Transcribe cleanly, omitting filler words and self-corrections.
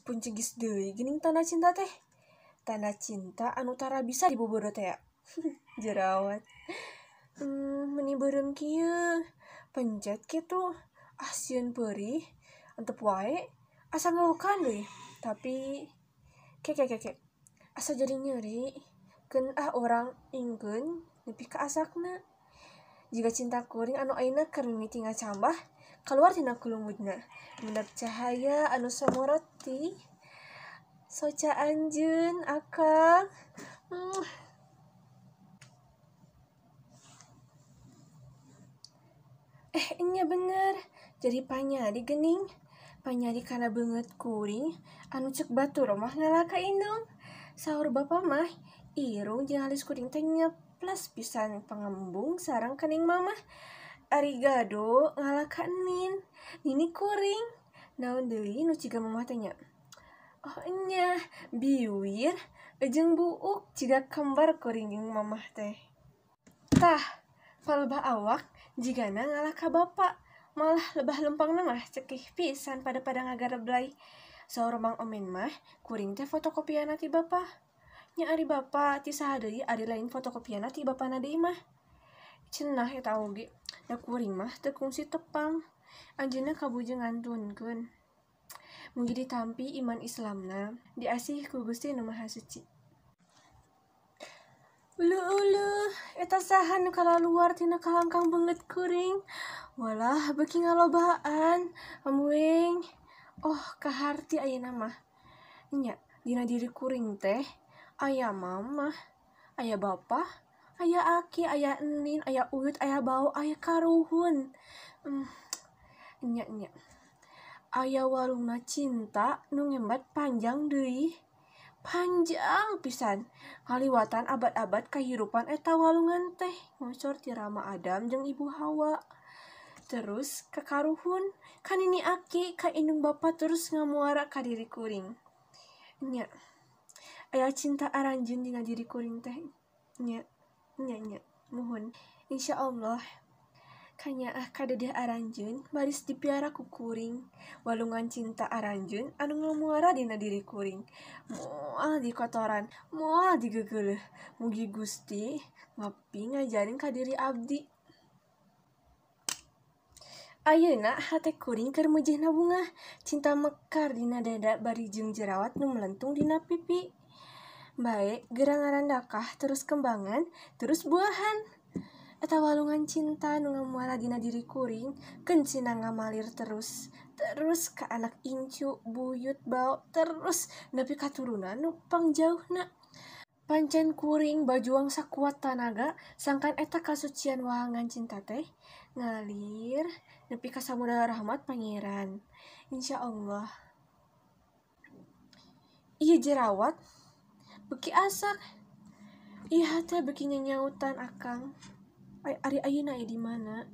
Puncegis deui geuning tanda cinta teh. Tanda cinta anu tara bisa dibobodo teh ya. Jerawat. Meni beureum kieu. Pencet kitu sieun peurih antep wae asa ngelukan deui. Tapi ke asa jadi nyeri. Keun orang ingkeun nepi ka asakna. Jika cinta kuring anu ayeuna keur mimiti ngacambah keluar tina kulungutna. Mendap cahaya anu somorot ti soca anjeun akang. Nya bener. Jadi panyadi geuning. Panyadi kana beungeut kuring anu ceuk batur mah ngalah ka indung. Saur bapa mah irung jeung alis kuring teh nyeplas pisan pangembung sareng kening mamah. Ari gado ngalah ka nin. Nini kuring. Naon deui nu ciga mamah teh nya? Oh nya, biwir jeung buuk ciga kembar kuring jeung mamah teh. Tah, palebah awak jigana ngalah ka bapa. Malah lebah lempangna mah cekih pisan pada ngagareblay. Saur Mang Omen mah kuring teh fotokopiana ti bapa. Nya ari bapa ti saha deui ari lain fotokopiana ti bapana deui mah. Cenah eta oge. Da kuring mah teu kungsi tepang. Anjeunna kabujeng ngantunkeun. Mugi ditampi iman Islamna, diasih ku Gusti Nu Maha Suci. Ulu, eta saha nu kalaluar tina kalangkang beungeut kuring. Walah beuki ngalobaan, amuing. Oh, kaharti ayeuna mah. Nya, dina diri kuring teh aya mamah, aya bapa, aya aki, aya enin, aya uyut, aya bau, aya karuhun. Nya. Aya walungna cinta nu ngembat panjang deui. Panjang pisan. Ngaliwatan abad-abad kahirupan eta walungan teh. Ngocor ti Rama Adam jeung Ibu Hawa. Terus ka karuhun, ka nini aki, ka indung bapa terus ngamuara ka diri kuring. Nya. Aya cinta aranjeun dina diri kuring teh. Nya. Muhun. Insyaallah kanyaah kadedeh aranjeun baris dipiara ku kuring. Walungan cinta aranjeun anu ngamuara dina diri kuring. Moal dikotoran, moal digegeuleuh. Mugi Gusti ngapi ngajarin ka diri abdi. Ayeuna hate kuring keur meujeuhna bungah. Cinta mekar dina dada bari jeung jerawat nu melentung dina pipi. Bae geura ngarandakah terus kembangan, terus buahan. Eta walungan cinta nu ngamuara dina diri kuring, keun cenah ngamalir terus ka anak incu, buyut, bau, terus nepi ka turunan nu pangjauhna. Pancen kuring bajuang sakuat tanaga sangkan eta kasucian wahangan cinta teh ngalir nepi ka samudra rahmat Pangeran. Insyaallah. Ieu jerawat beuki asak. Ieu teh beuki nyanyautan akang. Ari ayeuna di mana?